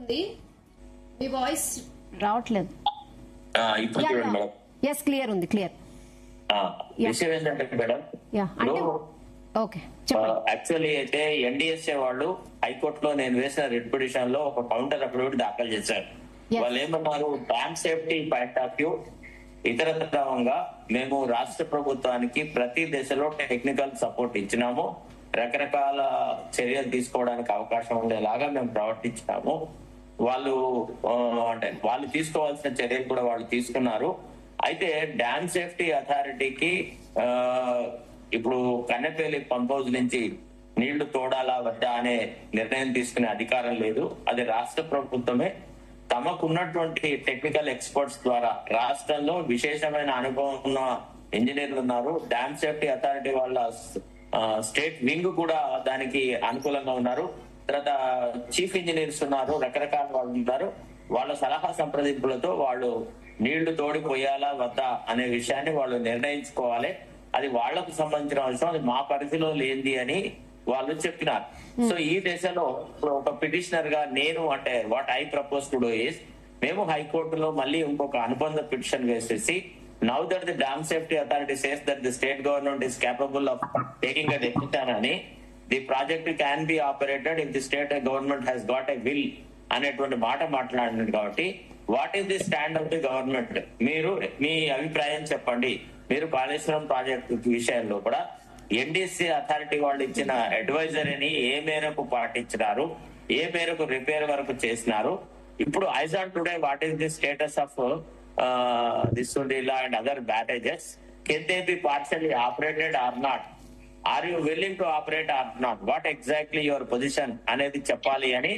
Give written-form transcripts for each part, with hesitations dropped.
ఉంది మీ వాయిస్ రావట్లేదు. Yes clear ఉంది, క్లియర్. విషయం ఏంటంటే మేడం, ఓకే యాక్చువల్లీ అయితే ఎన్డీఎస్ఏ వాళ్ళు హైకోర్టులో నేను వేసిన రిట్ పిటిషన్ లో ఒక కౌంటర్ అఫిడవిట్ దాఖలు చేశారు. వాళ్ళు ఏమన్నారు, dam safety point of view ఇతరత్వంగా మేము రాష్ట్ర ప్రభుత్వానికి ప్రతి దశలో టెక్నికల్ సపోర్ట్ ఇచ్చినాము, రకరకాల చర్యలు తీసుకోవడానికి అవకాశం ఉండేలాగా మేము ప్రవర్తించినాము. వాళ్ళు అంటే వాళ్ళు తీసుకోవాల్సిన చర్యలు కూడా వాళ్ళు తీసుకున్నారు. అయితే డ్యామ్ సేఫ్టీ అథారిటీకి ఇప్పుడు కన్నెపల్లి పంప్ హౌస్ నుంచి నీళ్లు తోడాలా వద్దా అనే నిర్ణయం తీసుకునే అధికారం లేదు. అది రాష్ట్ర ప్రభుత్వమే తమకున్నటువంటి టెక్నికల్ ఎక్స్పర్ట్స్ ద్వారా, రాష్ట్రంలో విశేషమైన అనుభవం ఉన్న ఇంజనీర్లు ఉన్నారు. డ్యామ్ సేఫ్టీ అథారిటీ వాళ్ళ స్టేట్ వింగ్ కూడా దానికి అనుకూలంగా ఉన్నారు. తర్వాత చీఫ్ ఇంజనీర్స్ ఉన్నారు, రకరకాల వాళ్ళు ఉన్నారు. వాళ్ళ సలహా సంప్రదింపులతో వాళ్ళు నీళ్లు తోడిపోయాలా వద్దా అనే విషయాన్ని వాళ్ళు నిర్ణయించుకోవాలి. అది వాళ్లకు సంబంధించిన అంశం, అది మా పరిధిలో లేనిది అని వాళ్ళు చెప్పినారు. సో ఈ దశలో ఒక పిటిషనర్ గా నేను అంటే what I propose to do is, మేము హైకోర్టులో మళ్ళీ ఇంకొక అనుబంధ పిటిషన్ వేసేసి, now that the dam safety authority says that the state government is capable of taking a decision అని, the project can be operated if the state government has got a will అనేటువంటి మాట మాట్లాడినది. కాబట్టి what is the stand of the government, మీరు మీ అభిప్రాయం చెప్పండి. మీరు కాళేశ్వరం ప్రాజెక్టు విషయంలో కూడా ఎన్డీసీ అథారిటీ వాళ్ళు ఇచ్చిన అడ్వైజరీని ఏ మేరకు పాటించినారు, ఏ మేరకు రిపేర్ వరకు చేసినారు. ఇప్పుడు eyes on today what is the status of this Sundila and other barrages, can they be partially operated or not, are you willing to operate or not, what exactly your position అనేది చెప్పాలి అని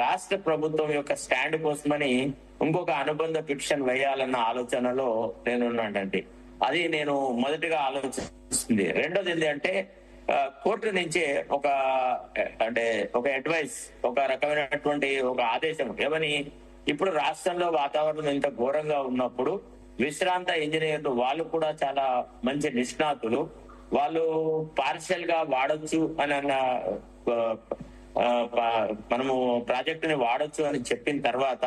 రాష్ట్ర ప్రభుత్వం యొక్క stand కోసమని ఇంకొక అనుబంధ petition వేయాలన్న ఆలోచనలో నేనున్నానండి. అది నేను మొదటిగా ఆలోచిస్తుంది. రెండోది ఏంటంటే కోర్టు నుంచి ఒక అడ్వైస్, ఒక రకమైనటువంటి ఒక ఆదేశం ఏమని, ఇప్పుడు రాష్ట్రంలో వాతావరణం ఇంత ఘోరంగా ఉన్నప్పుడు విశ్రాంత ఇంజనీర్లు వాళ్ళు కూడా చాలా మంచి నిష్ణాతులు, వాళ్ళు పార్షియల్ గా వాడొచ్చు అని అన్న మనము ప్రాజెక్టుని వాడొచ్చు అని చెప్పిన తర్వాత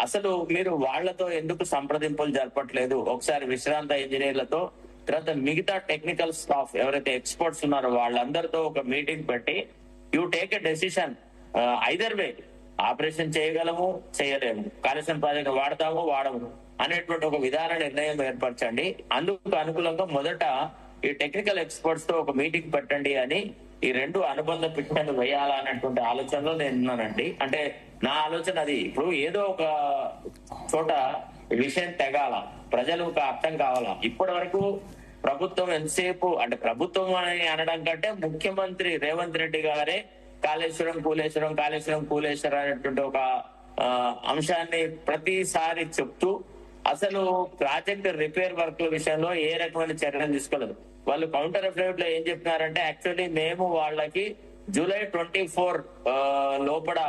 అసలు మీరు వాళ్లతో ఎందుకు సంప్రదింపులు జరపట్లేదు? ఒకసారి విశ్రాంత ఇంజనీర్లతో, తర్వాత మిగతా టెక్నికల్ స్టాఫ్ ఎవరైతే ఎక్స్పర్ట్స్ ఉన్నారో వాళ్ళందరితో ఒక మీటింగ్ పెట్టి you take a decision, either way operation చేయగలము చేయలేము, కాళేశ్వరం ప్రాజెక్ట్ వాడతాము వాడము అనేటువంటి ఒక విధాన నిర్ణయం ఏర్పరచండి. అందుకు అనుకూలంగా మొదట ఈ టెక్నికల్ ఎక్స్పర్ట్స్ తో ఒక మీటింగ్ పెట్టండి అని ఈ రెండు అనుబంధ పిటిషన్లు వేయాలన్నటువంటి ఆలోచనలో నేను ఉన్నానండి. అంటే నా ఆలోచన అది. ఇప్పుడు ఏదో ఒక చోట విషయం తెగాల, ప్రజలకు అర్థం కావాలా. ఇప్పటి వరకు ప్రభుత్వం ఎంతసేపు అంటే ప్రభుత్వం అని అనడం కంటే ముఖ్యమంత్రి రేవంత్ రెడ్డి గారే కాళేశ్వరం కూలేశ్వరం అనేటువంటి ఒక అంశాన్ని ప్రతిసారి చెప్తూ అసలు ప్రాజెక్ట్ రిపేర్ వర్క్ల విషయంలో ఏ రకమైన చర్యలు తీసుకోలేదు. వాళ్ళు కౌంటర్ అఫిడవిట్ లో ఏం చెప్తున్నారంటే, యాక్చువల్లీ మేము వాళ్ళకి జూలై 24 లోపల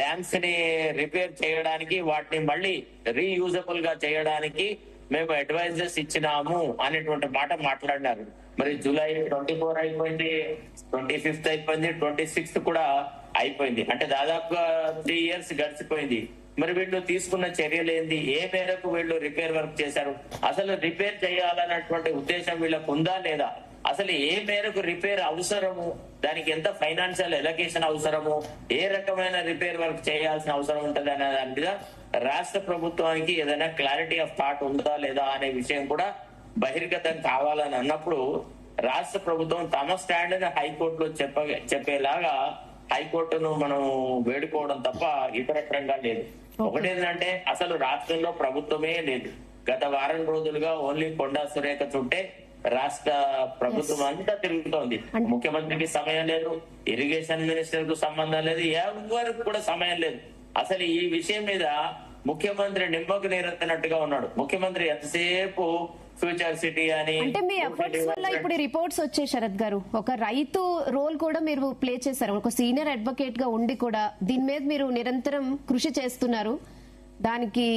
డ్యామ్స్ ని రిపేర్ చేయడానికి, వాటిని మళ్ళీ రీయూజబుల్ గా చేయడానికి మేము అడ్వైజర్స్ ఇచ్చినాము అనేటువంటి మాట మాట్లాడినారు. మరి జూలై 24 అయిపోయింది, 25 అయిపోయింది, 26 కూడా అయిపోయింది. అంటే దాదాపుగా 3 years గడిచిపోయింది. మరి వీళ్ళు తీసుకున్న చర్యలు ఏంది? ఏ మేరకు వీళ్ళు రిపేర్ వర్క్ చేశారు? అసలు రిపేర్ చేయాలన్నటువంటి ఉద్దేశం వీళ్ళకు ఉందా లేదా? అసలు ఏ మేరకు రిపేర్ అవసరము, దానికి ఎంత ఫైనాన్షియల్ ఎలకేషన్ అవసరము, ఏ రకమైన రిపేర్ వర్క్ చేయాల్సిన అవసరం ఉంటుంది అనే దాని మీద రాష్ట్ర ప్రభుత్వానికి ఏదైనా క్లారిటీ ఆఫ్ థాట్ ఉందా లేదా అనే విషయం కూడా బహిర్గతం కావాలని అన్నప్పుడు రాష్ట్ర ప్రభుత్వం తమ స్టాండ్ ని హైకోర్టులో చెప్పేలాగా హైకోర్టును మనం వేడుకోవడం తప్ప ఇతరత్రంగా లేదు. ఒకటేంటంటే అసలు రాష్ట్రంలో ప్రభుత్వమే లేదు. గత వారం రోజులుగా ఓన్లీ కొండా సురేఖ చుట్టే రాష్ట్ర ప్రభుత్వం అంతా తిరుగుతోంది. ముఖ్యమంత్రికి సమయం లేదు, ఇరిగేషన్ మినిస్టర్ కు సంబంధం లేదు, ఎవరికి కూడా సమయం లేదు. అసలు ఈ విషయం మీద ముఖ్యమంత్రి నిమ్మకు నీరెత్తినట్టుగా ఉన్నాడు. ముఖ్యమంత్రి ఎంతసేపు ఫ్యూచర్ సిటీ అని. అంటే మీ ఎఫర్ట్స్ వల్ల ఇప్పుడు రిపోర్ట్స్ వచ్చాయి శరత్ గారు, ఒక రైతు రోల్ కూడా మీరు ప్లే చేశారు, ఒక సీనియర్ అడ్వకేట్ గా ఉండి కూడా దీని మీద మీరు నిరంతరం కృషి చేస్తున్నారు, దానికి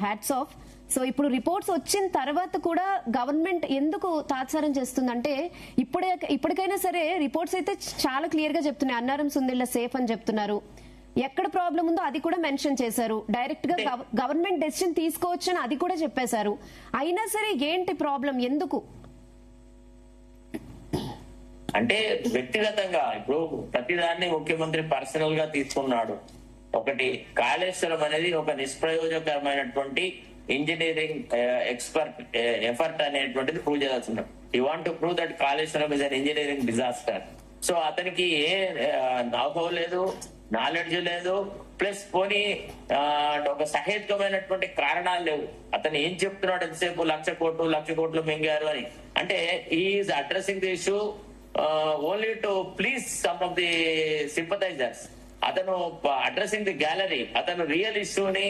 హ్యాట్స్ ఆఫ్. సో ఇప్పుడు రిపోర్ట్స్ వచ్చిన తర్వాత కూడా గవర్నమెంట్ ఎందుకు తాత్సారం చేస్తుందంటే, ఇప్పటికైనా సరే రిపోర్ట్స్ అయితే చాలా క్లియర్ గా చెప్తున్నాయి, అన్నారం సుందిళ్ళ సేఫ్ అని చెప్తున్నారు, ఎక్కడ ప్రాబ్లం ఉందో అది కూడా మెన్షన్ చేశారు. డైరెక్ట్ గా గవర్నమెంట్ డెసిషన్ తీసుకోవచ్చు అని అది కూడా చెప్పేశారు. అయినా సరే ఏంటి ప్రాబ్లం, ఎందుకు? అంటే వ్యక్తిగతంగా ఇప్పుడు ప్రతిదాన్ని ముఖ్యమంత్రి పర్సనల్ గా తీసుకున్నాడు. ఒకటి, కాళేశ్వరం అనేది ఒక నిష్ప్రయోజకరమైనటువంటి ఇంజనీరింగ్ ఎఫర్ట్ అనేటువంటిది ప్రూవ్ చేయాల్సింది. You want to prove that Kaleshwaram is an engineering disaster. So అతనికి ఏ నౌకో లేదు, నాలెడ్జ్ లేదు, ప్లస్ పోనీ ఒక సహేతుకమైనటువంటి కారణాలు లేవు. అతను ఏం చెప్తున్నాడు ఎంతసేపు, 1,00,00,000 కోట్లు మింగారు అని. అంటే is addressing the issue only to please some of the sympathisers. అతను అడ్రసింగ్ ది గ్యాలరీ, అతను రియల్ ఇష్యూని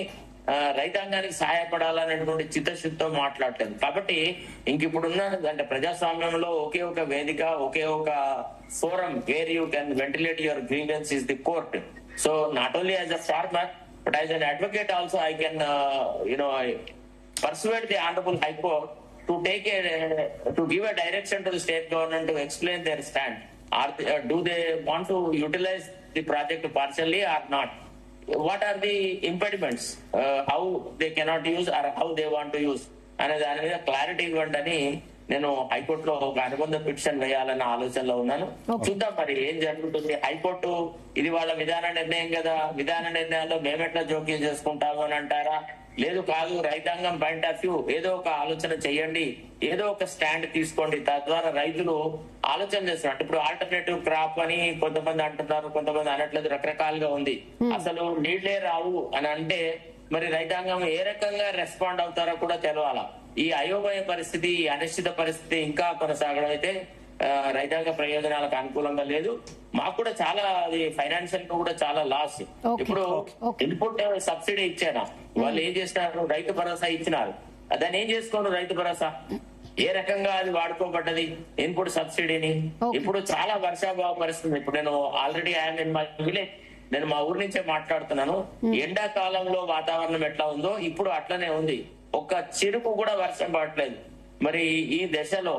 రైతాంగానికి సహాయపడాలనేటువంటి చిత్తశుద్ధితో మాట్లాడలేదు. కాబట్టి ఇంక ఇప్పుడున్న అంటే ప్రజాస్వామ్యంలో ఒకే ఒక వేదిక, ఒకే ఒక forum where you can ventilate your grievance is the court. So not only as a farmer but as an advocate also I can persuade the Honorable High Court to give a direction to the state government to explain their stand. Do they want to utilize the project partially or not? What are the impediments? How they cannot use or how they want to use? అనే దాని మీద clarity ఇవ్వండి అని నేను హైకోర్టులో ఒక అనుబంధ petition వేయాలన్న ఆలోచనలో ఉన్నాను. చూద్దాం మరి ఏం జరుగుతుంది. హైకోర్టు ఇది వాళ్ళ విధాన నిర్ణయం కదా, విధాన నిర్ణయాల్లో మేమెట్లా జోక్యం చేసుకుంటాము అని అంటారా? లేదు కాదు, రైతాంగం పాయింట్ ఆఫ్ వ్యూ ఏదో ఒక ఆలోచన చెయ్యండి, ఏదో ఒక స్టాండ్ తీసుకోండి, తద్వారా రైతులు ఆలోచన చేస్తున్నారు. ఇప్పుడు ఆల్టర్నేటివ్ క్రాప్ అని కొంతమంది అంటున్నారు, కొంతమంది అనట్లేదు, రకరకాలుగా ఉంది. అసలు నీళ్లే రావు అని అంటే మరి రైతాంగం ఏ రకంగా రెస్పాండ్ అవుతారో కూడా తెలవాలా. ఈ అయోమయ పరిస్థితి, ఈ అనిశ్చిత పరిస్థితి ఇంకా కొనసాగడం అయితే రైతాంగ ప్రయోజనాలకు అనుకూలంగా లేదు. మాకు కూడా చాలా అది ఫైనాన్షియల్ గా కూడా చాలా లాస్. ఇప్పుడు ఇన్పుట్ సబ్సిడీ ఇచ్చారా, వాళ్ళు ఏం చేస్తున్నారు, రైతు భరోసా ఇచ్చినారు, దాన్ని ఏం చేసుకోండి రైతు భరోసా, ఏ రకంగా అది వాడుకోబడ్డది ఇన్పుట్ సబ్సిడీని. ఇప్పుడు చాలా వర్షాభావ పరిస్థితి. ఇప్పుడు నేను already I'm in my village, నేను మా ఊరి నుంచే మాట్లాడుతున్నాను. ఎండాకాలంలో వాతావరణం ఎట్లా ఉందో ఇప్పుడు అట్లనే ఉంది. ఒక్క చిరుకు కూడా వర్షం పడట్లేదు. మరి ఈ దశలో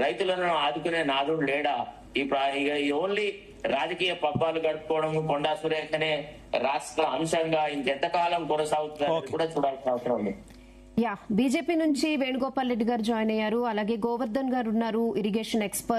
రైతులను ఆదుకునే నాదుడు లేడా? ఈ ఓన్లీ రాజకీయ పబ్బాలు గడుపుకోవడం, కొండా సురేఖనే రాష్ట్ర అంశంగా ఇంకెంతకాలం కొనసాగుతుందని కూడా చూడాల్సిన అవసరం ఉంది. బీజేపీ నుంచి వేణుగోపాల్ రెడ్డి గారు జాయిన్ అయ్యారు. అలాగే గోవర్ధన్ గారు ఉన్నారు, ఇరిగేషన్ ఎక్స్పర్ట్.